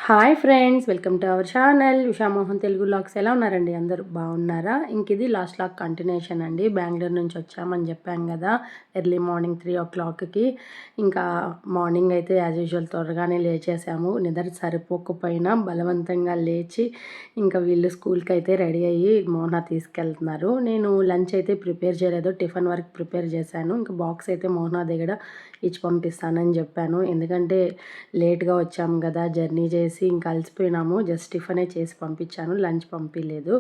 Hi friends, welcome to our channel Ushamohan Telugu vlogs. ఎలా ఉన్నారండి? అందరూ బాగున్నారా? ఇంక ఇది లాస్ట్ లాగ్ కంటిన్యూషన్ అండి. బెంగళూరు నుంచి వచ్చామని చెప్పాం కదా, ఎర్లీ మార్నింగ్ 3 o'clockకి. ఇంకా మార్నింగ్ అయితే యాజ్ యూజువల్ త్వరగానే లేచేసాము. నిద్ర సరిపోకపోయినా బలవంతంగా లేచి ఇంకా వీళ్ళు స్కూల్కి అయితే రెడీ అయ్యి మోహన తీసుకెళ్తున్నారు. నేను లంచ్ అయితే ప్రిపేర్ చేయలేదు, టిఫిన్ వరకు ప్రిపేర్ చేశాను. ఇంకా బాక్స్ అయితే మోహన దగ్గర ఇచ్చి పంపిస్తానని చెప్పాను. ఎందుకంటే లేట్గా వచ్చాము కదా, జర్నీ చేసి ఇంకా అలసిపోయినాము. జస్ట్ టిఫినే చేసి పంపించాను, లంచ్ పంపించలేదు.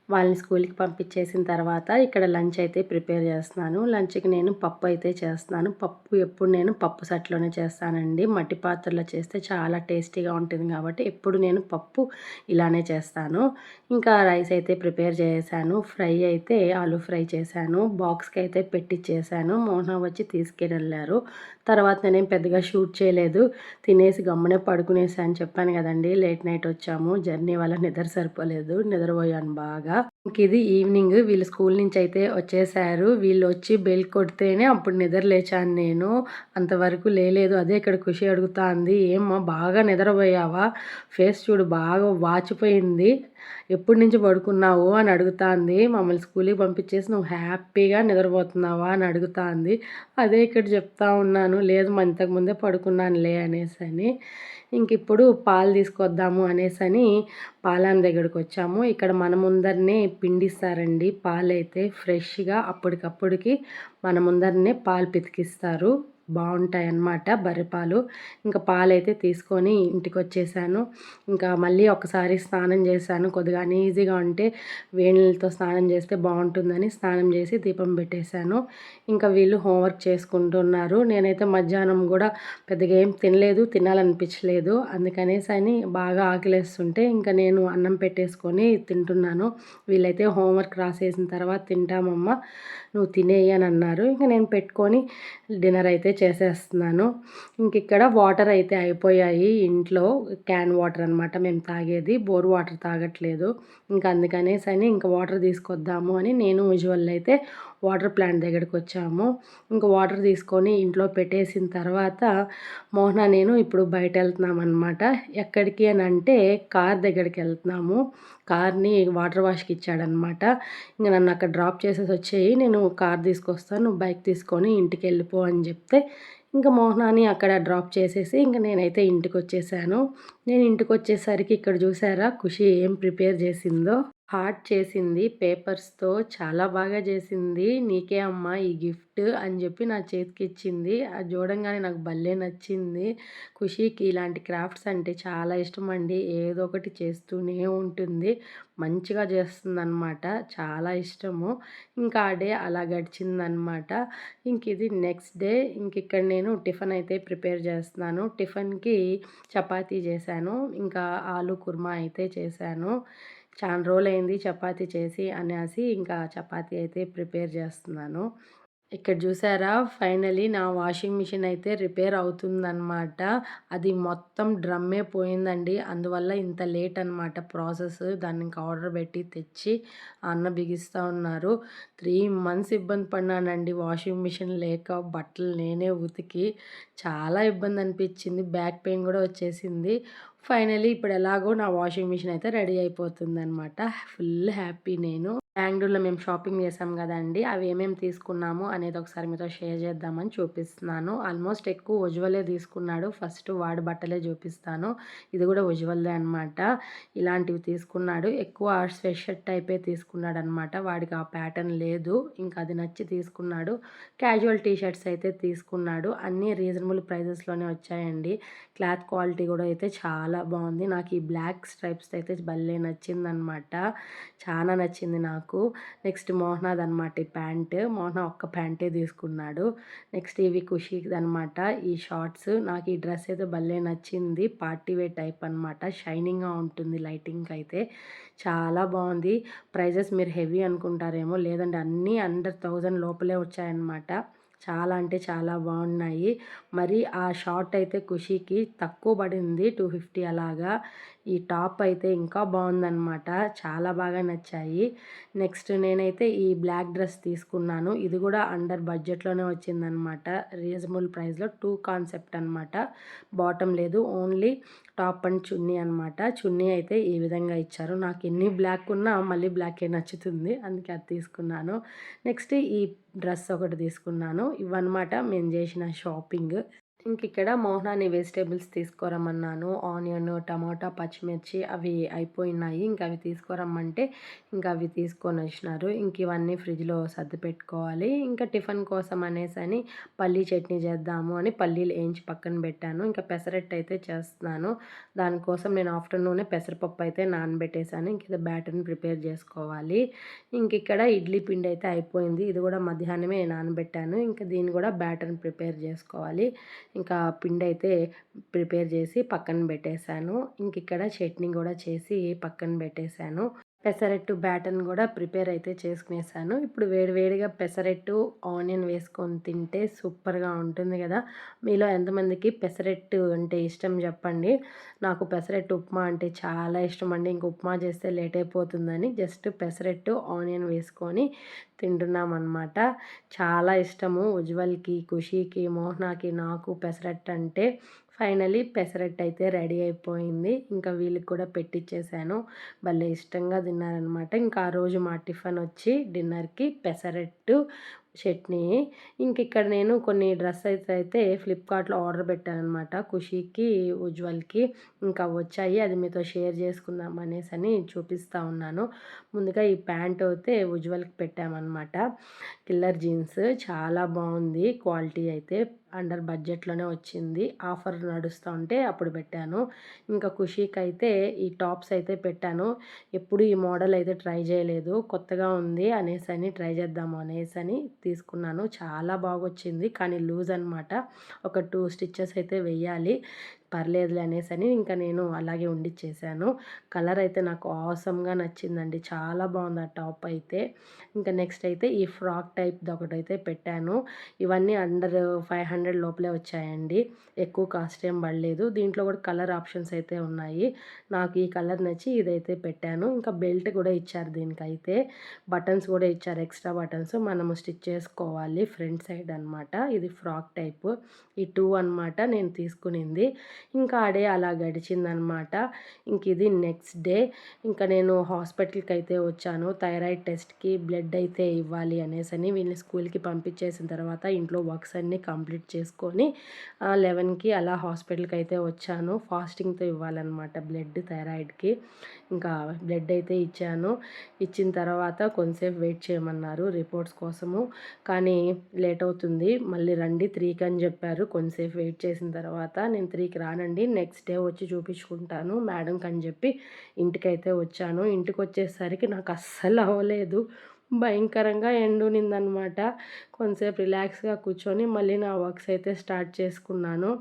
వాళ్ళని స్కూల్కి పంపించేసిన తర్వాత ఇక్కడ లంచ్ అయితే ప్రిపేర్ చేస్తున్నాను. లంచ్కి నేను పప్పు అయితే చేస్తున్నాను. పప్పు ఎప్పుడు నేను పప్పు సెట్లోనే చేస్తానండి. మట్టి పాత్రలో చేస్తే చాలా టేస్టీగా ఉంటుంది కాబట్టి ఎప్పుడు నేను పప్పు ఇలానే చేస్తాను. ఇంకా రైస్ అయితే ప్రిపేర్ చేశాను. ఫ్రై అయితే ఆలూ ఫ్రై చేశాను. బాక్స్కి అయితే పెట్టిచ్చేసాను. మోహన వచ్చి తీసుకెళ్ళారు. తర్వాత నేనేం పెద్దగా షూట్ చేయలేదు, తినేసి గమ్మునే పడుకునేసి అని చెప్పాను కదండి. లేట్ నైట్ వచ్చాము, జర్నీ వల్ల నిద్ర సరిపోలేదు, నిద్రపోయాను బాగా. ఇది ఈవినింగ్ వీళ్ళు స్కూల్ నుంచి అయితే వచ్చేసారు. వీళ్ళు వచ్చి బెల్ కొడితేనే అప్పుడు నిద్ర లేచాను నేను. అంతవరకు లేలేదు. అదే ఇక్కడ ఖుషి అడుగుతా ఉంది, ఏమ్మా బాగా నిద్రపోయావా, ఫేస్ చూడు బాగా వాచిపోయింది, ఎప్పటి నుంచి పడుకున్నావు అని అడుగుతాంది. మమ్మల్ని స్కూల్కి పంపించేసి నువ్వు హ్యాపీగా నిద్రపోతున్నావా అని అడుగుతాంది. అదే ఇక్కడ చెప్తా ఉన్నాను, లేదు మా ఇంతకుముందే పడుకున్నానులే అనేసి. ఇంక ఇప్పుడు పాలు తీసుకొద్దాము అనేసి పాలాన్ దగ్గరికి వచ్చాము. ఇక్కడ మన ముందరనే పిండిస్తారండి పాలైతే ఫ్రెష్గా, అప్పటికప్పటికి మన ముందరనే పాలు పితికిస్తారు. బాగుంటాయన్నమాట బర్రెపాలు. ఇంకా పాలైతే తీసుకొని ఇంటికి వచ్చేసాను. ఇంకా మళ్ళీ ఒకసారి స్నానం చేశాను. కొద్దిగా అన్ఈజీగా ఉంటే వేడి నీళ్ళతో స్నానం చేస్తే బాగుంటుందని స్నానం చేసి దీపం పెట్టేశాను. ఇంకా వీళ్ళు హోంవర్క్ చేసుకుంటున్నారు. నేనైతే మధ్యాహ్నం కూడా పెద్దగా ఏం తినలేదు, తినాలనిపించలేదు. అందుకనేసి బాగా ఆకలేస్తుంటే ఇంకా నేను అన్నం పెట్టేసుకొని తింటున్నాను. వీళ్ళైతే హోంవర్క్ రాసేసిన తర్వాత తింటామమ్మా, నువ్వు తినేయి అని అన్నారు. ఇంకా నేను పెట్టుకొని డిన్నర్ అయితే చేసేస్తున్నాను. ఇంక ఇక్కడ వాటర్ అయితే అయిపోయాయి ఇంట్లో. క్యాన్ వాటర్ అనమాట మేము తాగేది, బోర్ వాటర్ తాగట్లేదు. ఇంకా అందుకనేసి ఇంకా వాటర్ తీసుకొద్దాము అని నేను యూజువల్ అయితే వాటర్ ప్లాంట్ దగ్గరికి వచ్చాము. ఇంకా వాటర్ తీసుకొని ఇంట్లో పెట్టేసిన తర్వాత మోహన నేను ఇప్పుడు బయట వెళ్తున్నాం అనమాట. ఎక్కడికి అని అంటే కార్ దగ్గరికి వెళ్తున్నాము. కార్ని వాటర్ వాష్కి ఇచ్చాడనమాట. ఇంకా నన్ను అక్కడ డ్రాప్ చేసేసి వచ్చేయి, నేను కార్ తీసుకొస్తాను, నువ్వు బైక్ తీసుకొని ఇంటికి వెళ్ళిపో అని చెప్తే ఇంకా మోహనాని అక్కడ డ్రాప్ చేసేసి ఇంకా నేనైతే ఇంటికి వచ్చేసాను. నేను ఇంటికి వచ్చేసరికి ఇక్కడ చూసారా ఖుషి ఏం ప్రిపేర్ చేసిందో. హార్ట్ చేసింది పేపర్స్తో, చాలా బాగా చేసింది. నీకే అమ్మా ఈ గిఫ్ట్ అని చెప్పి నా చేతికి ఇచ్చింది. అది చూడంగానే నాకు భలే నచ్చింది. ఖుషికి ఇలాంటి క్రాఫ్ట్స్ అంటే చాలా ఇష్టం అండి. ఏదో ఒకటి చేస్తూనే ఉంటుంది, మంచిగా చేస్తుందన్నమాట, చాలా ఇష్టము. ఇంకా ఆ డే అలా గడిచిందనమాట. ఇంక ఇది నెక్స్ట్ డే. ఇంక ఇక్కడ నేను టిఫిన్ అయితే ప్రిపేర్ చేస్తున్నాను. టిఫిన్కి చపాతీ చేశాను, ఇంకా ఆలు కుర్మా అయితే చేశాను. చాలా రోజులైంది చపాతీ చేసి అనేసి ఇంకా చపాతీ అయితే ప్రిపేర్ చేస్తున్నాను. ఇక్కడ చూసారా ఫైనలీ నా వాషింగ్ మిషన్ అయితే రిపేర్ అవుతుందన్నమాట. అది మొత్తం డ్రమ్మే పోయిందండి. అందువల్ల ఇంత లేట్ అనమాట ప్రాసెస్. దాన్ని ఇంకా ఆర్డర్ పెట్టి తెచ్చి అన్న బిగిస్తూ ఉన్నారు. 3 months ఇబ్బంది పడినానండి వాషింగ్ మిషన్ లేక. బట్టలు నేనే ఉతికి చాలా ఇబ్బంది అనిపించింది. బ్యాక్ పెయిన్ కూడా వచ్చేసింది. ఫైనలీ ఇప్పుడు ఎలాగో నా వాషింగ్ మిషన్ అయితే రెడీ అయిపోతుందన్నమాట. ఫుల్ హ్యాపీ నేను. బెంగళూరులో మేము షాపింగ్ చేసాం కదండి, అవి ఏమేమి తీసుకున్నాము అనేది ఒకసారి మీతో షేర్ చేద్దామని చూపిస్తున్నాను. ఆల్మోస్ట్ ఎక్కువ ఉజ్వలే తీసుకున్నాడు. ఫస్ట్ వాడి బట్టలే చూపిస్తాను. ఇది కూడా ఉజ్వల్దే అనమాట. ఇలాంటివి తీసుకున్నాడు. ఎక్కువ స్వెట్ షర్ట్ టైపే తీసుకున్నాడు అనమాట. వాడికి ఆ ప్యాటర్న్ లేదు, ఇంకా అది నచ్చి తీసుకున్నాడు. క్యాజువల్ టీ షర్ట్స్ అయితే తీసుకున్నాడు. అన్నీ రీజనబుల్ ప్రైజెస్లోనే వచ్చాయండి. క్లాత్ క్వాలిటీ కూడా అయితే చాలా బాగుంది. నాకు ఈ బ్లాక్ స్ట్రైప్స్ అయితే భలే నచ్చిందనమాట, చాలా నచ్చింది నాకు. నెక్స్ట్ మోహనాద్ అనమాట ఈ ప్యాంట్. మోహన ఒక్క ప్యాంటే తీసుకున్నాడు. నెక్స్ట్ ఇవి ఖుషీది అనమాట ఈ షార్ట్స్. నాకు ఈ డ్రెస్ అయితే భలే నచ్చింది. పార్టీ వేర్ టైప్ అనమాట, షైనింగ్గా ఉంటుంది లైటింగ్కి అయితే. చాలా బాగుంది. ప్రైజెస్ మీరు హెవీ అనుకుంటారేమో, లేదంటే అన్నీ అండర్ 1000 లోపలే వచ్చాయన్నమాట. చాలా అంటే చాలా బాగున్నాయి. మరి ఆ షార్ట్ అయితే ఖుషీకి తక్కువ పడింది 250 అలాగా. ఈ టాప్ అయితే ఇంకా బాగుందనమాట. చాలా బాగా నచ్చాయి. నెక్స్ట్ నేనైతే ఈ బ్లాక్ డ్రెస్ తీసుకున్నాను. ఇది కూడా అండర్ బడ్జెట్లోనే వచ్చిందనమాట. రీజనబుల్ ప్రైస్లో 2 కాన్సెప్ట్ అనమాట. బాటమ్ లేదు, ఓన్లీ టాప్ అండ్ చున్నీ అనమాట. చున్నీ అయితే ఈ విధంగా ఇచ్చారు. నాకు ఎన్ని బ్లాక్ ఉన్నా మళ్ళీ బ్లాకే నచ్చుతుంది, అందుకే అది తీసుకున్నాను. నెక్స్ట్ ఈ డ్రెస్ ఒకటి తీసుకున్నాను. ఇవన్నమాట మేము చేసిన షాపింగ్. ఇంకిక్కడ మోహనాని వెజిటేబుల్స్ తీసుకోరమ్మన్నాను. ఆనియన్, టమాటా, పచ్చిమిర్చి అవి అయిపోయినాయి. ఇంక అవి తీసుకోరమ్మంటే ఇంకా అవి తీసుకొని వచ్చినారు. ఇంక ఇవన్నీ ఫ్రిడ్జ్లో సర్ది పెట్టుకోవాలి. ఇంకా టిఫిన్ కోసం అనేసని పల్లీ చట్నీ చేద్దాము అని పల్లీలు వేయించి పక్కన పెట్టాను. ఇంకా పెసరట్టు అయితే చేస్తున్నాను. దానికోసం నేను ఆఫ్టర్నూనే పెసరపప్పు అయితే నానబెట్టేశాను. ఇంక ఇది బ్యాటర్ని ప్రిపేర్ చేసుకోవాలి. ఇంక ఇక్కడ ఇడ్లీ పిండి అయితే అయిపోయింది. ఇది కూడా మధ్యాహ్నమే నానబెట్టాను. ఇంకా దీన్ని కూడా బ్యాటర్ని ప్రిపేర్ చేసుకోవాలి. ఇంకా పిండి అయితే ప్రిపేర్ చేసి పక్కన పెట్టేశాను. ఇంక ఇక్కడ చట్నీ కూడా చేసి పక్కన పెట్టేశాను. పెసరట్టు బ్యాటర్ని కూడా ప్రిపేర్ అయితే చేసుకునేసాను. ఇప్పుడు వేడివేడిగా పెసరట్టు ఆనియన్ వేసుకొని తింటే సూపర్గా ఉంటుంది కదా. మీలో ఎంతమందికి పెసరట్టు అంటే ఇష్టం చెప్పండి. నాకు పెసరట్టు ఉప్మా అంటే చాలా ఇష్టం అండి. ఇంక ఉప్మా చేస్తే లేట్ అయిపోతుందని జస్ట్ పెసరట్టు ఆనియన్ వేసుకొని తింటున్నాం అన్నమాట. చాలా ఇష్టము ఉజ్వల్కి, ఖుషీకి, మోహనాకి, నాకు పెసరట్టు అంటే. ఫైనలీ పెసరట్టు అయితే రెడీ అయిపోయింది. ఇంకా వీళ్ళకి కూడా పెట్టించేసాను. భలే ఇష్టంగా తిన్నారనమాట. ఇంకా ఆ రోజు మా టిఫిన్ వచ్చి డిన్నర్కి పెసరట్టు చట్నీ. ఇంక ఇక్కడ నేను కొన్ని డ్రెస్సెస్ అయితే ఫ్లిప్కార్ట్లో ఆర్డర్ పెట్టానమాట. ఖుషీకి, ఉజ్వల్కి. ఇంకా వచ్చాయి, అది మీతో షేర్ చేసుకుందాం అనేసి చూపిస్తూ ఉన్నాను. ముందుగా ఈ ప్యాంట్ అయితే ఉజ్వల్కి పెట్టామన్నమాట. కిల్లర్ జీన్స్ చాలా బాగుంది. క్వాలిటీ అయితే అండర్ బడ్జెట్లోనే వచ్చింది. ఆఫర్ నడుస్తూ ఉంటే అప్పుడు పెట్టాను. ఇంకా ఖుషీకి అయితే ఈ టాప్స్ అయితే పెట్టాను. ఎప్పుడు ఈ మోడల్ అయితే ట్రై చేయలేదు, కొత్తగా ఉంది అనేసి ట్రై చేద్దాము అనేసి తీసుకున్నాను. చాలా బాగొచ్చింది, కానీ లూజ్ అనమాట. ఒక 2 స్టిచ్చెస్ అయితే వెయ్యాలి. పర్లేదులే అనేసి ఇంకా నేను అలాగే ఉండిచ్చేసాను. కలర్ అయితే నాకు ఆసమ్గా నచ్చిందండి. చాలా బాగుంది ఆ టాప్ అయితే. ఇంకా నెక్స్ట్ అయితే ఈ ఫ్రాక్ టైప్ది ఒకటైతే పెట్టాను. ఇవన్నీ అండర్ 500 లోపలే వచ్చాయండి. ఎక్కువ కాస్ట్ ఏం పడలేదు. దీంట్లో కూడా కలర్ ఆప్షన్స్ అయితే ఉన్నాయి. నాకు ఈ కలర్ నచ్చి ఇదైతే పెట్టాను. ఇంకా బెల్ట్ కూడా ఇచ్చారు దీనికైతే. బటన్స్ కూడా ఇచ్చారు, ఎక్స్ట్రా బటన్స్ మనము స్టిచ్ చేసుకోవాలి ఫ్రంట్ సైడ్ అనమాట. ఇది ఫ్రాక్ టైప్. ఈ 2 అనమాట నేను తీసుకునింది. ఇంకా ఆడే అలా గడిచిందనమాట. ఇంక ఇది నెక్స్ట్ డే. ఇంకా నేను హాస్పిటల్కి అయితే వచ్చాను. థైరాయిడ్ టెస్ట్కి బ్లడ్ అయితే ఇవ్వాలి అనేసి వీళ్ళని స్కూల్కి పంపించేసిన తర్వాత ఇంట్లో వర్క్స్ అన్నీ కంప్లీట్ చేసుకొని 11కి అలా హాస్పిటల్కి అయితే వచ్చాను. ఫాస్టింగ్తో ఇవ్వాలన్నమాట బ్లడ్ థైరాయిడ్కి. ఇంకా బ్లడ్ అయితే ఇచ్చాను. ఇచ్చిన తర్వాత కొంతసేపు వెయిట్ చేయమన్నారు రిపోర్ట్స్ కోసము. కానీ లేట్ అవుతుంది, మళ్ళీ రండి 3కి అని చెప్పారు. కొంతసేపు వెయిట్ చేసిన తర్వాత నేను 3కి రానండి, నెక్స్ట్ డే వచ్చి చూపించుకుంటాను మేడంకి అని చెప్పి ఇంటికైతే వచ్చాను. ఇంటికి వచ్చేసరికి నాకు అస్సలు అవ్వలేదు. భయంకరంగా ఎండునిందనమాట. కొంతసేపు రిలాక్స్గా కూర్చొని మళ్ళీ నా వర్క్స్ అయితే స్టార్ట్ చేసుకున్నాను.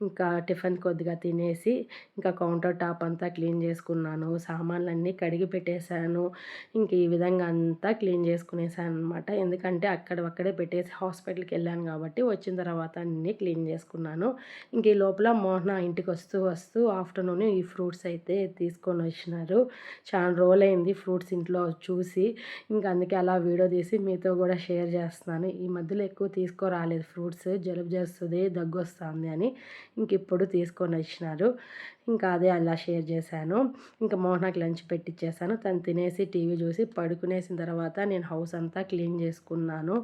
ఇంకా టిఫిన్ కొద్దిగా తినేసి ఇంకా కౌంటర్ టాప్ అంతా క్లీన్ చేసుకున్నాను. సామాన్లన్నీ కడిగి పెట్టేశాను. ఇంక ఈ విధంగా అంతా క్లీన్ చేసుకునేసాను అనమాట. ఎందుకంటే అక్కడే పెట్టేసి హాస్పిటల్కి వెళ్ళాను కాబట్టి వచ్చిన తర్వాత అన్నీ క్లీన్ చేసుకున్నాను. ఇంక ఈ లోపల మోహన ఇంటికి వస్తూ ఆఫ్టర్నూన్ ఈ ఫ్రూట్స్ అయితే తీసుకొని వచ్చినారు. చాలా రోజులైంది ఫ్రూట్స్ ఇంట్లో చూసి. ఇంకా అందుకే అలా వీడియో తీసి మీతో కూడా షేర్ చేస్తున్నాను. ఈ మధ్యలో ఎక్కువ తీసుకురాలేదు ఫ్రూట్స్, జలుబు చేస్తుంది, దగ్గు వస్తుంది అని. ఇంక ఇప్పుడు తీసుకొని వచ్చినారు. ఇంకా అదే అలా షేర్ చేశాను. ఇంకా మోహనాకి లంచ్ పెట్టించేసాను. తను తినేసి టీవీ చూసి పడుకునేసిన తర్వాత నేను హౌస్ అంతా క్లీన్ చేసుకున్నాను.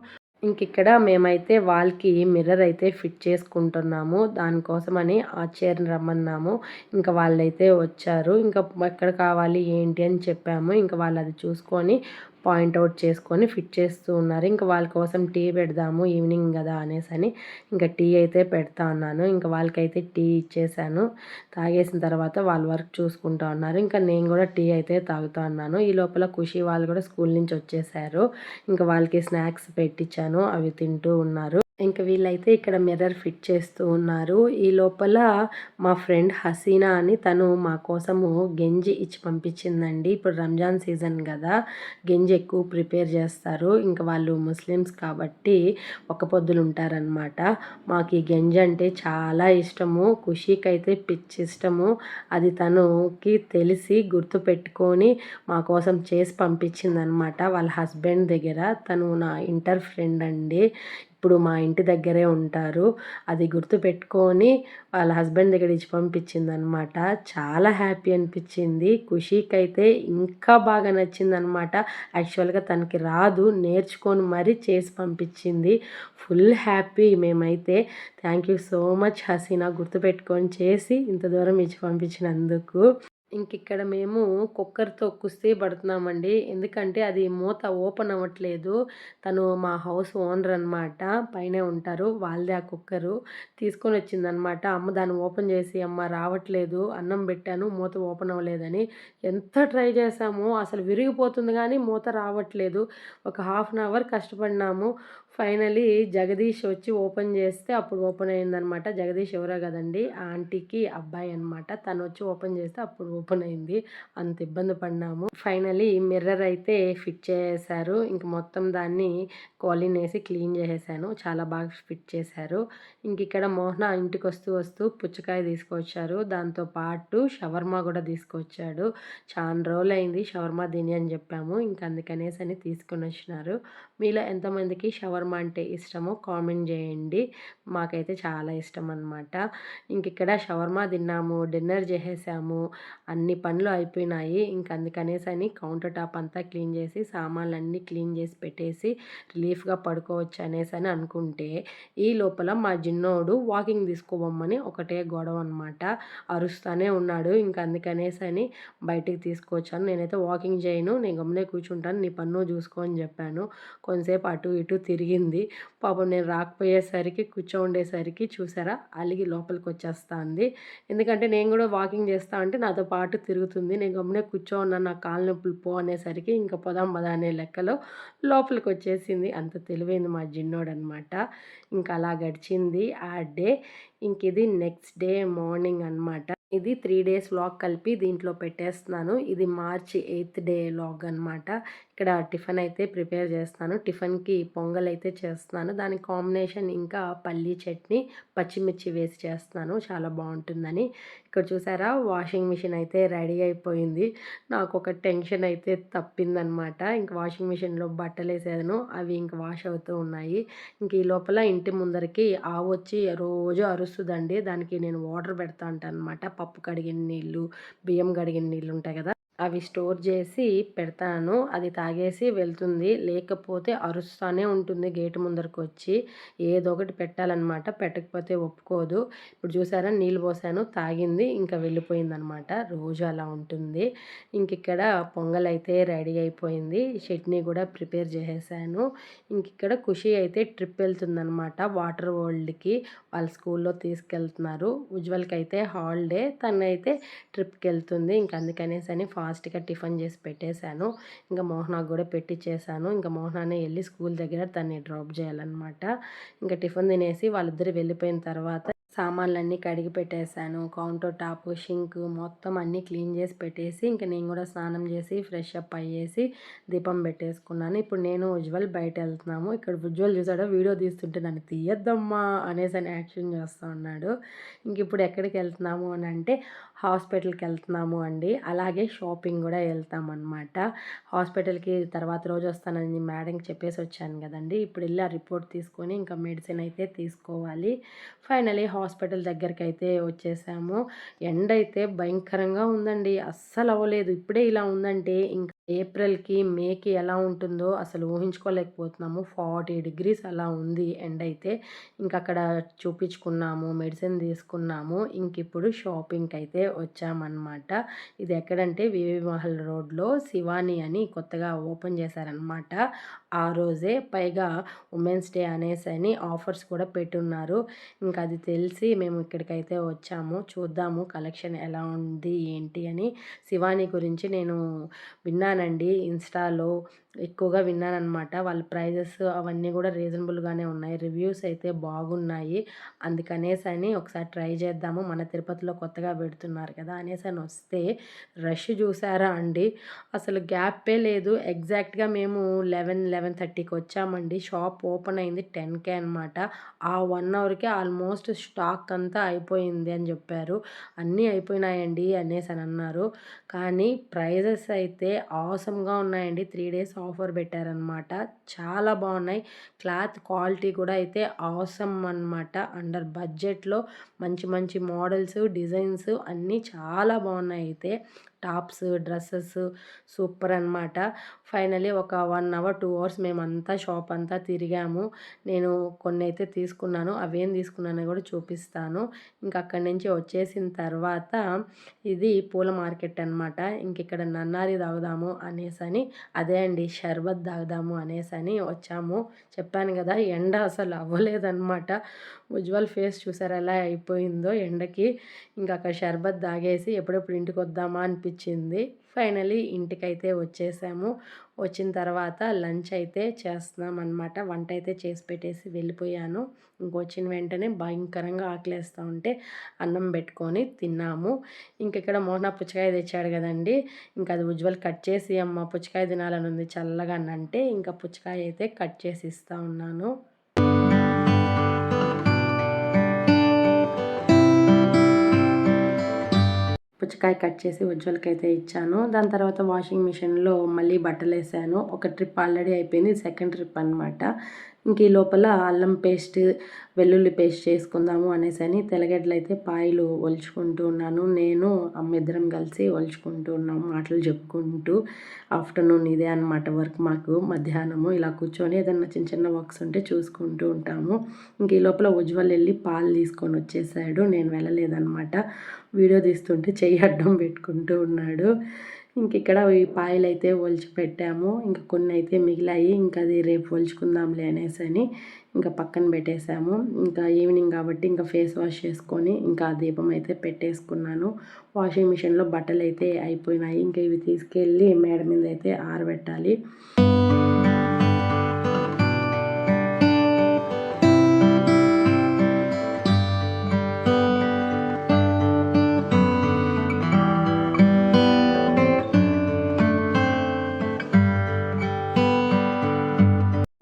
ఇక్కడ మేమైతే వాల్కి మిర్రర్ అయితే ఫిట్ చేసుకుంటున్నాము. దానికోసమని ఆ చైర్ని రమ్మన్నాము. ఇంకా వాళ్ళైతే వచ్చారు. ఇంకా ఎక్కడ కావాలి ఏంటి అని చెప్పాము. ఇంకా వాళ్ళు అది చూసుకొని పాయింట్అవుట్ చేసుకొని ఫిట్ చేస్తూ ఉన్నారు. ఇంకా వాళ్ళ కోసం టీ పెడదాము ఈవినింగ్ కదా అనేసి ఇంకా టీ అయితే పెడతా ఉన్నాను. ఇంకా వాళ్ళకైతే టీ ఇచ్చేసాను. తాగేసిన తర్వాత వాళ్ళ వర్క్ చూసుకుంటా ఉన్నారు. ఇంకా నేను కూడా టీ అయితే తాగుతూ ఉన్నాను. ఈ లోపల ఖుషి వాళ్ళు కూడా స్కూల్ నుంచి వచ్చేసారు. ఇంకా వాళ్ళకి స్నాక్స్ పెట్టించాను, అవి తింటూ ఉన్నారు. ఇంక వీళ్ళైతే ఇక్కడ మిర్రర్ ఫిట్ చేస్తూ ఉన్నారు. ఈ లోపల మా ఫ్రెండ్ హసీనా అని తను మా కోసము గంజి ఇచ్చి పంపించిందండి. ఇప్పుడు రంజాన్ సీజన్ గదా! గంజి ఎక్కువ ప్రిపేర్ చేస్తారు. ఇంక వాళ్ళు ముస్లిమ్స్ కాబట్టి ఒక్క పొద్దులుంటారనమాట. మాకు ఈ గంజి అంటే చాలా ఇష్టము. ఖుషీకైతే పిచ్చిష్టము. అది తనుకి తెలిసి గుర్తుపెట్టుకొని మా కోసం చేసి పంపించిందనమాట. వాళ్ళ హస్బెండ్ దగ్గర. తను నా ఇంటర్ ఫ్రెండ్ అండి. ఇప్పుడు మా ఇంటి దగ్గరే ఉంటారు. అది గుర్తుపెట్టుకొని వాళ్ళ హస్బెండ్ దగ్గర ఇచ్చి పంపించిందనమాట. చాలా హ్యాపీ అనిపించింది. ఖుషీకైతే ఇంకా బాగా నచ్చిందనమాట. యాక్చువల్‌గా తనకి రాదు. నేర్చుకొని మరీ చేసి పంపించింది. ఫుల్ హ్యాపీ మేమైతే. Thank you so much Haseena గుర్తుపెట్టుకొని చేసి ఇంత దూరం ఇచ్చి పంపించినందుకు. ఇంకిక్కడ మేము కుక్కర్‌తో కుస్తీ పడుతున్నామండి. ఎందుకంటే అది మూత ఓపెన్ అవ్వట్లేదు. తను మా హౌస్ ఓనర్ అనమాట. పైనే ఉంటారు. వాళ్ళదే ఆ కుక్కరు. తీసుకొనొచ్చిందనమాట. అమ్మ దాన్ని ఓపెన్ చేసి అమ్మ రావట్లేదు. అన్నం పెట్టాను మూత ఓపెన్ అవ్వలేదని. ఎంత ట్రై చేశామో అసలు విరిగిపోతుంది గానీ మూత రావట్లేదు. ఒక హాఫ్ అన్ అవర్ కష్టపడినాము. ఫైనలీ జగదీష్ వచ్చి ఓపెన్ చేస్తే అప్పుడు ఓపెన్ అయిందనమాట. జగదీష్ ఎవరో కదండీ! ఆ ఆంటీకి అబ్బాయి అనమాట. తనొచ్చి ఓపెన్ చేస్తే అప్పుడు ఓపెన్ అయింది. అంత ఇబ్బంది పడినాము. ఫైనలీ మిర్రర్ అయితే ఫిట్ చేసేశారు. ఇంక మొత్తం దాన్ని కాలిన్ ఏసి క్లీన్ చేసేసాను. చాలా బాగా ఫిట్ చేశారు. ఇంకిక్కడ మోహన ఇంటికొస్తూ వస్తూ పుచ్చకాయ తీసుకొచ్చారు. దాంతో పాటు షవర్మా కూడా తీసుకొచ్చాడు. చానా రోజులైంది షవర్మా తిని అని చెప్పాము. ఇంక అందుకనేసని తీసుకొనొచ్చినారు. మీలో ఎంతమందికి షవర్మా అంటే ఇష్టమో కామెంట్ చేయండి. మాకైతే చాలా ఇష్టం అనమాట. ఇంకిక్కడ షవర్మా తిన్నాము, డిన్నర్ చేసేసాము. అన్ని పనులు అయిపోయినాయి. ఇంక అందుకనేసని కౌంటర్ టాప్ అంతా క్లీన్ చేసి సామాన్లన్నీ క్లీన్ చేసి పెట్టేసి రిలీఫ్‌గా పడుకోవచ్చు అనేసని అనుకుంటే, ఈ లోపల మా చిన్నోడు వాకింగ్ తీసుకోపోమ్మని ఒకటే గొడవ అనమాట. అరుస్తానే ఉన్నాడు. ఇంక అందుకనేసని బయటికి తీసుకొచ్చాను. నేనైతే వాకింగ్ చేయను. నేను గమ్మునే కూర్చుంటాను. నీ పని నువ్వు చూసుకో అని చెప్పాను. కొంతసేపు అటు ఇటు తిరిగింది. పాపం నేను రాకపోయేసరికి కూర్చోండేసరికి చూసారా అలిగి లోపలికొచ్చేస్తాంది. ఎందుకంటే నేను కూడా వాకింగ్ చేస్తా అంటే నాతో పాటు తిరుగుతుంది. నేను గమ్మునే కూర్చో ఉన్నాను. నాకు కాళ్ళు నొప్పులు పో అనేసరికి ఇంక పోదాం పదా అనే లెక్కలో లోపలికొచ్చేసింది. అంత తెలివైంది మా జిన్నోడనమాట. ఇంక అలా గడిచింది ఆ డే. ఇంకిది నెక్స్ట్ డే మార్నింగ్ అనమాట. ఇది 3 డేస్ వ్లాగ్ కలిపి దీంట్లో పెట్టేస్తున్నాను. ఇది మార్చ్ 8థ్ డే వ్లాగ్ అనమాట. ఇక్కడ టిఫిన్ అయితే ప్రిపేర్ చేస్తున్నాను. టిఫిన్‌కి పొంగల్ అయితే చేస్తున్నాను. దానికి కాంబినేషన్ ఇంకా పల్లీ చట్నీ, పచ్చిమిర్చి వేసి చేస్తున్నాను. చాలా బావుంటుందని. ఇక్కడ చూసారా వాషింగ్ మిషన్ అయితే రెడీ అయిపోయింది. నాకొక టెన్షన్ అయితే తప్పిందనమాట. ఇంక వాషింగ్ మిషన్‌లో బట్టలేసాను. అవి ఇంక వాష్ అవుతూ ఉన్నాయి. ఇంక ఈ లోపల ఇంటి ముందరికి ఆవొచ్చి రోజు అరుస్తదండి. దానికి నేను వాటర్ పెడతా ఉంటాననమాట. పప్పు కడిగిన నీళ్ళు, బియ్యం కడిగిన నీళ్ళు ఉంటాయి కదా! అవి స్టోర్ చేసి పెడతాను. అది తాగేసి వెళ్తుంది. లేకపోతే అరుస్తానే ఉంటుంది గేటు ముందరకొచ్చి. ఏదో ఒకటి పెట్టాలనమాట. పెట్టకపోతే ఒప్పుకోదు. ఇప్పుడు చూసారా నీళ్ళు పోసాను తాగింది. ఇంకా వెళ్ళిపోయిందనమాట. రోజు అలా ఉంటుంది. ఇంకిక్కడ పొంగలైతే రెడీ అయిపోయింది. చట్నీ కూడా ప్రిపేర్ చేసేసాను. ఇంకిక్కడ ఖుషి అయితే ట్రిప్ వెళ్తుందనమాట వాటర్ వరల్డ్‌కి. వాళ్ళ స్కూల్లో తీసుకెళ్తున్నారు. ఉజ్వల్‌కైతే హాలిడే. తనైతే ట్రిప్‌కెళ్తుంది. ఇంక అందుకనేసని ఫాస్ట్‌గా టిఫిన్ చేసి పెట్టేశాను. ఇంక మోహనాకు కూడా పెట్టిచ్చేసాను. ఇంక మోహనానే ఎళ్లి స్కూల్ దగ్గర తన్ని డ్రాప్ చేయాలనమాట. ఇంక టిఫిన్ తినేసి వాళ్ళిద్దరూ వెళ్ళిపోయిన తర్వాత సామాన్లన్నీ కడిగి పెట్టేశాను. కౌంటర్ టాప్, షింక్ మొత్తం అన్నీ క్లీన్ చేసి పెట్టేసి ఇంక నేను కూడా స్నానం చేసి ఫ్రెష్ అప్ అయ్యేసి దీపం పెట్టేసుకున్నాను. ఇప్పుడు నేను ఉజ్వల్ బయటెళ్తున్నాము. ఇక్కడ ఉజ్వల్ చూసాడా వీడియో తీస్తుంటే నన్ను తీయద్దమ్మా అనేసని యాక్షన్ చేస్తా ఉన్నాడు. ఇంకిప్పుడు ఎక్కడికెళ్తున్నాము అనంటే హాస్పిటల్‌కెళ్తున్నాము అండి. అలాగే షాపింగ్ కూడా ఎళ్తామనమాట. హాస్పిటల్‌కి తర్వాత రోజు వస్తానని మేడంకి చెప్పేసొచ్చాను గదండీ! ఇప్పుడెళ్లి ఆ రిపోర్ట్ తీసుకొని ఇంకా మెడిసిన్ అయితే తీసుకోవాలి. ఫైనలీ హాస్పిటల్ దగ్గరకైతే వచ్చేసాము. ఎండైతే భయంకరంగా ఉందండి. అస్సలవ్వలేదు. ఇప్పుడే ఇలా ఉందంటే ఇంకా ఏప్రిల్‌కి, మేకి ఎలా ఉంటుందో అసలు ఊహించుకోలేకపోతున్నాము. 40 డిగ్రీస్ అలా ఉంది ఎండైతే. ఇంకక్కడ చూపించుకున్నాము, మెడిసిన్ తీసుకున్నాము. ఇంకిప్పుడు షాపింగ్‌కైతే వచ్చామనమాట. ఇది ఎక్కడంటే వివి మహల్ రోడ్‌లో శివాని అని కొత్తగా ఓపెన్ చేశారనమాట. ఆ రోజే పైగా ఉమెన్స్ డే అనేసని ఆఫర్స్ కూడా పెట్టున్నారు. ఇంకా అది తెలిసి మేము ఇక్కడికైతే వచ్చాము. చూద్దాము కలెక్షన్ ఎలా ఉంది ఏంటి అని. శివాని గురించి నేను విన్నానండి ఇన్‌స్టాలో. ఎక్కువగా విన్నాననమాట. వాళ్ళ ప్రైజెస్ అవన్నీ కూడా రీజనబుల్‌గానే ఉన్నాయి. రివ్యూస్ అయితే బాగున్నాయి. అందుకనేసని ఒకసారి ట్రై చేద్దాము. మన తిరుపతిలో కొత్తగా పెడుతున్నారు కదా! అనేసని వస్తే రష్ చూసారా అండి. అసలు గ్యాపే లేదు. ఎగ్జాక్ట్‌గా మేము 11:30కి వచ్చామండి. షాప్ ఓపెన్ అయింది 10కే అనమాట. ఆ 1 అవర్‌కే ఆల్మోస్ట్ స్టాక్ అంతా అయిపోయింది అని చెప్పారు. అన్నీ అయిపోయినాయండి అనేసని అన్నారు. కానీ ప్రైజెస్ అయితే ఆసమ్‌గా ఉన్నాయండి. 3 డేస్ ఆఫర్ పెట్టారనమాట. చాలా బాగున్నాయి. క్లాత్ క్వాలిటీ కూడా అయితే ఆసమ్ అనమాట. అండర్ బడ్జెట్‌లో మంచి మంచి మోడల్స్, డిజైన్స్ అన్నీ చాలా బాగున్నాయి అయితే. టాప్స్, డ్రెసెస్ సూపర్ అనమాట. ఫైనల్లీ ఒక 1 అవర్, 2 అవర్స్ మేమంతా షాప్ అంతా తిరిగాము. నేను కొన్నైతే తీసుకున్నాను. అవేం తీసుకున్నానో కూడా చూపిస్తాను. ఇంక అక్కడి నుంచి వచ్చేసిన తర్వాత ఇది పూల మార్కెట్ అనమాట. ఇంకిక్కడ నన్నారి తాగుదాము అనేసని, అదే అండి షర్బత్ తాగుదాము అనేసని వచ్చాము. చెప్పాను కదా ఎండ అసలు అవ్వలేదనమాట. ఉజ్వల్ ఫేస్ చూసారా ఎలా అయిపోయిందో ఎండకి. ఇంకా అక్కడ షర్బత్ తాగేసి ఎప్పుడెప్పుడు ఇంటికి వద్దామా అనిపించింది. ఫైనలీ ఇంటికైతే వచ్చేసాము. వచ్చిన తర్వాత లంచ్ అయితే చేస్తున్నాం అనమాట. వంట అయితే చేసి పెట్టేసి వెళ్ళిపోయాను. ఇంకొచ్చిన వెంటనే భయంకరంగా ఆకలేస్తూ ఉంటే అన్నం పెట్టుకొని తిన్నాము. ఇంకిక్కడ మోహన పుచ్చకాయ తెచ్చాడు కదండి. ఇంకా అది ఉజ్వల్ కట్ చేసి అమ్మ పుచ్చకాయ తినాలని ఉంది చల్లగా అంటే ఇంకా పుచ్చకాయ అయితే కట్ చేసి ఇస్తూ ఉన్నాను. పుచ్చకాయ కట్ చేసి ఉజ్వల్‌కైతే ఇచ్చాను. దాని తర్వాత వాషింగ్ మిషన్‌లో మళ్ళీ బట్టలేసాను. ఒక ట్రిప్ ఆల్రెడీ అయిపోయింది. సెకండ్ ట్రిప్ అనమాట. ఇంక ఈ లోపల అల్లం పేస్ట్, వెల్లుల్లి పేస్ట్ చేసుకుందాము అనేసని తెల్లగడ్డలైతే పాయలు ఒలుచుకుంటూ ఉన్నాను. నేను అమ్మ ఇద్దరం కలిసి ఒలుచుకుంటూ ఉన్నాము. మాటలు చెప్పుకుంటూ. ఆఫ్టర్‌నూన్ ఇదే అనమాట వర్క్ మాకు. మధ్యాహ్నము ఇలా కూర్చొని ఏదన్నా చిన్న చిన్న వర్క్స్ ఉంటే చూసుకుంటూ ఉంటాము. ఇంక ఈ లోపల ఉజ్వల్ వెళ్ళి పాలు తీసుకొని వచ్చేసాడు. నేను వెళ్ళలేదనమాట. వీడియో తీస్తుంటే చెయ్యి అడ్డం పెట్టుకుంటూ ఉన్నాడు. ఇంకిక్కడ ఈ పాయలైతే ఒలిచి పెట్టాము. ఇంకా కొన్ని అయితే మిగిలాయి. ఇంకా అది రేపు ఒలుచుకుందాంలే అనేసని ఇంకా పక్కన పెట్టేశాము. ఇంకా ఈవినింగ్ కాబట్టి ఇంకా ఫేస్ వాష్ చేసుకొని ఇంకా దీపం అయితే పెట్టేసుకున్నాను. వాషింగ్ మిషన్లో బట్టలు అయితే అయిపోయినాయి. ఇంకా ఇవి తీసుకెళ్ళి మేడ మీద అయితే ఆరబెట్టాలి.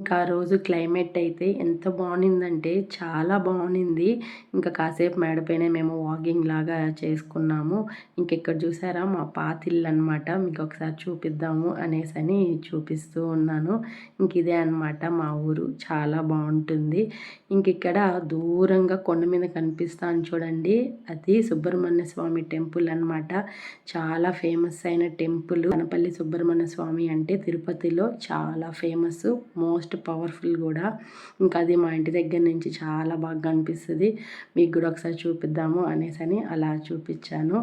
ఇంకా ఆ రోజు క్లైమేట్ అయితే ఎంత బాగుండిందంటే చాలా బాగుండింది. ఇంకా కాసేపు మేడపైనే మేము వాకింగ్ లాగా చేసుకున్నాము. ఇంకెక్కడ చూసారా మా పాత ఇల్లు అనమాట. మీకు ఒకసారి చూపిద్దాము అనేసని చూపిస్తూ ఉన్నాను. ఇంక ఇదే అనమాట మా ఊరు. చాలా బాగుంటుంది. ఇంకిక్కడ దూరంగా కొండ మీద కనిపిస్తాను చూడండి. అది సుబ్రహ్మణ్య స్వామి టెంపుల్ అనమాట. చాలా ఫేమస్ అయిన టెంపుల్. కనపల్లి సుబ్రహ్మణ్య స్వామి అంటే తిరుపతిలో చాలా ఫేమస్. మోస్ట్ పవర్ఫుల్ కూడా. ఇంకా అది మా ఇంటి దగ్గర నుంచి చాలా బాగా కనిపిస్తుంది. మీకు కూడా ఒకసారి చూపిద్దాము అనేసని అలా చూపించాను.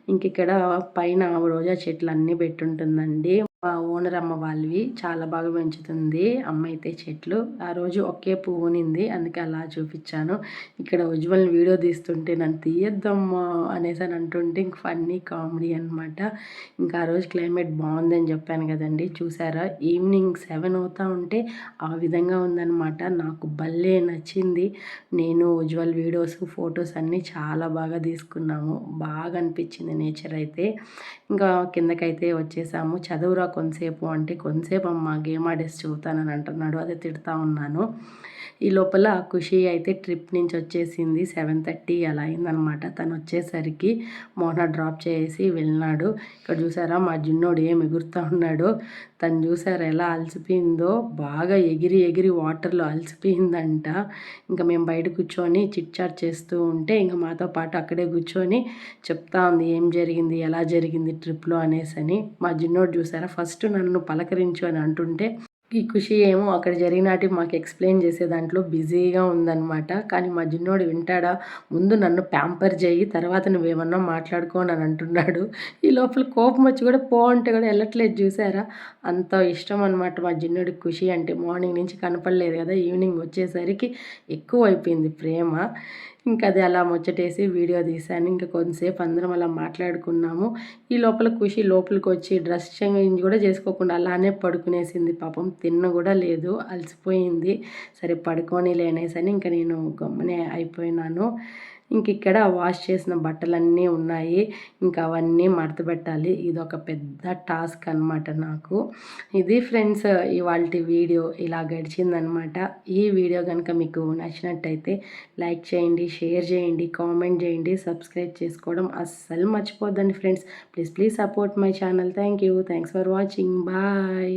ఇంక ఇక్కడ పైన రోజా చెట్లు అన్నీ పెట్టుంటుందండి. మా ఓనర్ అమ్మ వాళ్ళవి చాలా బాగా పెంచుతుంది అమ్మ అయితే చెట్లు. ఆ రోజు ఒకే పువ్వు ఉనింది, అందుకే అలా చూపించాను. ఇక్కడ ఉజ్వల్ వీడియో తీస్తుంటే నన్ను తీయొద్దమ్మా అనేసి అని అంటుంటే ఇంక ఫన్నీ కామెడీ అనమాట. ఇంకా ఆ రోజు క్లైమేట్ బాగుందని చెప్పాను కదండి. చూసారా ఈవినింగ్ 7 అవుతా ఉంటే ఆ విధంగా ఉందన్నమాట. నాకు భలే నచ్చింది. నేను ఉజ్వల్ వీడియోస్, ఫొటోస్ అన్నీ చాలా బాగా తీసుకున్నాము. బాగా అనిపించింది నేచర్ అయితే. ఇంకా కిందకైతే వచ్చేసాము. చదువురా కొంతసేపు అంటే కొంతసేపు అమ్మ గేమ్ ఆడేసి చదువుతానని అంటున్నాడు. అదే తిడతా ఉన్నాను. ఈ లోపల ఖుషి అయితే ట్రిప్ నుంచి వచ్చేసింది. 7:30 అలా అయిందనమాట. తను వచ్చేసరికి మోహన డ్రాప్ చేసి వెళ్ళినాడు. ఇక్కడ చూసారా మా జిన్నోడు ఏం ఎగురుతూ ఉన్నాడో. తను చూసారా ఎలా అలసిపోయిందో. బాగా ఎగిరి ఎగిరి వాటర్లో అలసిపోయిందంట. ఇంకా మేము బయట కూర్చొని చిట్ చాట్ చేస్తూ ఉంటే ఇంకా మాతో పాటు అక్కడే కూర్చొని చెప్తా ఉంది ఏం జరిగింది, ఎలా జరిగింది ట్రిప్లో అనేసని. మా జిన్నోడు చూసారా ఫస్ట్ నన్ను పలకరించు అని అంటుంటే ఈ ఖుషి ఏమో అక్కడ జరిగినట్టు మాకు ఎక్స్ప్లెయిన్ చేసే దాంట్లో బిజీగా ఉందన్నమాట. కానీ మా జిన్నోడు వింటాడా, ముందు నన్ను ప్యాంపర్ చేయి తర్వాత నువ్వేమన్నా మాట్లాడుకోని అని అంటున్నాడు. ఈ లోపల కోపం వచ్చి కూడా పో అంటే కూడా వెళ్ళట్లేదు చూసారా. అంత ఇష్టం అనమాట మా జిన్నోడికి ఖుషి అంటే. మార్నింగ్ నుంచి కనపడలేదు కదా, ఈవినింగ్ వచ్చేసరికి ఎక్కువ అయిపోయింది ప్రేమ. ఇంకా అది అలా ముచ్చటేసి వీడియో తీశాను. ఇంకా కొంతసేపు అందరం అలా మాట్లాడుకున్నాము. ఈ లోపల ఖుషి లోపలికి వచ్చి డ్రెస్ చేంజ్ కూడా చేసుకోకుండా అలానే పడుకునేసింది పాపం. తిన్న కూడా లేదు, అలసిపోయింది. సరే పడుకోనీలే అనేసని ఇంకా నేను గమ్మునే అయిపోయినాను. ఇంక ఇక్కడ వాష్ చేసిన బట్టలన్నీ ఉన్నాయి. ఇంకా అవన్నీ మడత పెట్టాలి. ఇదొక పెద్ద టాస్క్ అనమాట నాకు. ఇది ఫ్రెండ్స్ ఇవాల్టి వీడియో ఇలా గడిచిందనమాట. ఈ వీడియో కనుక మీకు నచ్చినట్టయితే లైక్ చేయండి, షేర్ చేయండి, కామెంట్ చేయండి, సబ్స్క్రైబ్ చేసుకోవడం అస్సలు మర్చిపోద్దండి friends. Please support my channel. Thanks for watching. Bye.